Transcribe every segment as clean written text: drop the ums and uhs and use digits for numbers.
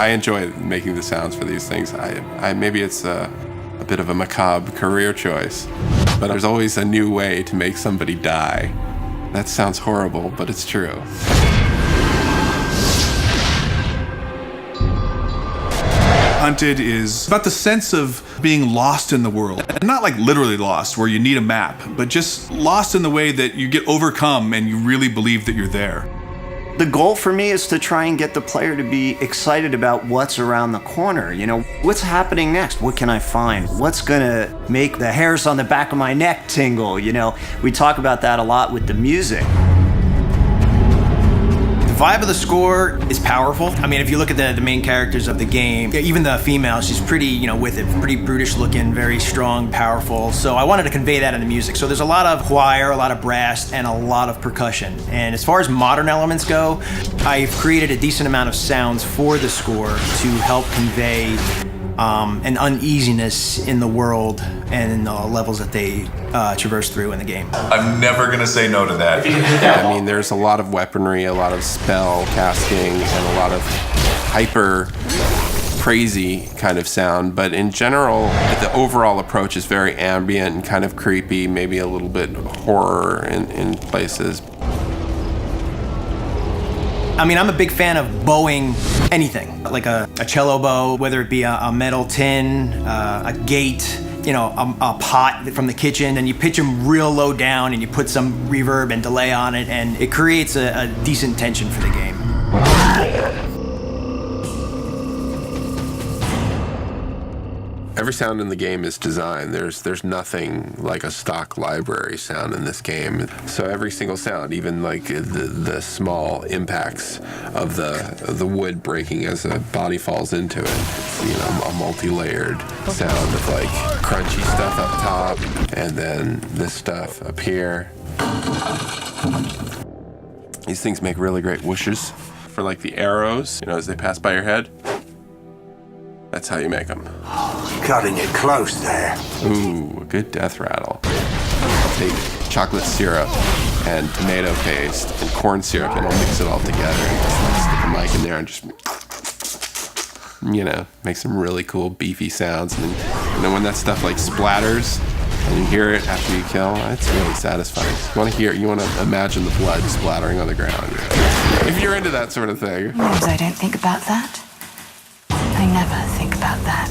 I enjoy making the sounds for these things. Maybe it's a bit of a macabre career choice, but there's always a new way to make somebody die. That sounds horrible, but it's true. Hunted is about the sense of being lost in the world. And not like literally lost, where you need a map, but just lost in the way that you get overcome and you really believe that you're there. The goal for me is to try and get the player to be excited about what's around the corner. You know, what's happening next? What can I find? What's gonna make the hairs on the back of my neck tingle? You know, we talk about that a lot with the music. The vibe of the score is powerful. I mean, if you look at the main characters of the game, even the female, she's pretty, you know, with it, pretty brutish looking, very strong, powerful. So I wanted to convey that in the music. So there's a lot of choir, a lot of brass, and a lot of percussion. And as far as modern elements go, I've created a decent amount of sounds for the score to help convey an uneasiness in the world and in the levels that they traverse through in the game. I'm never gonna say no to that. I mean, there's a lot of weaponry, a lot of spell casting, and a lot of hyper crazy kind of sound, but in general, the overall approach is very ambient and kind of creepy, maybe a little bit horror in places. I mean, I'm a big fan of bowing anything, like a cello bow, whether it be a metal tin, a gate, you know, a pot from the kitchen, and you pitch them real low down and you put some reverb and delay on it, and it creates a decent tension for the game. Every sound in the game is designed. There's nothing like a stock library sound in this game. So every single sound, even like the small impacts of the wood breaking as a body falls into it, it's, you know, a multi-layered sound of like crunchy stuff up top and then this stuff up here. These things make really great whooshes for like the arrows, you know, as they pass by your head. That's how you make them. Cutting it close there. Ooh, a good death rattle. I'll take chocolate syrup and tomato paste and corn syrup and I'll mix it all together and just like stick a mic in there and just, you know, make some really cool beefy sounds. And then when that stuff like splatters and you hear it after you kill, it's really satisfying. You want to imagine the blood splattering on the ground. You know? If you're into that sort of thing. Sometimes I don't think about that. I never think about that.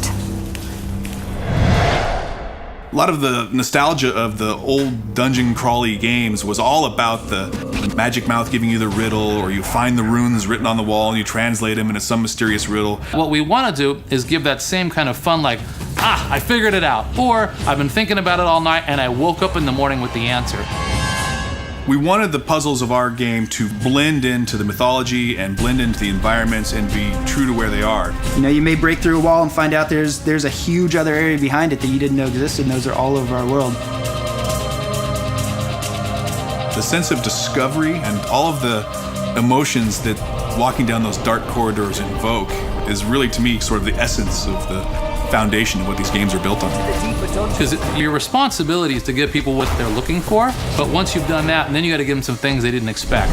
A lot of the nostalgia of the old dungeon crawly games was all about the magic mouth giving you the riddle, or you find the runes written on the wall and you translate them into some mysterious riddle. What we want to do is give that same kind of fun, like, I figured it out, or I've been thinking about it all night and I woke up in the morning with the answer. We wanted the puzzles of our game to blend into the mythology and blend into the environments and be true to where they are. You know, you may break through a wall and find out there's a huge other area behind it that you didn't know existed, and those are all over our world. The sense of discovery and all of the emotions that walking down those dark corridors invoke is really, to me, sort of the essence of the foundation of what these games are built on. Because your responsibility is to give people what they're looking for, but once you've done that, and then you got to give them some things they didn't expect.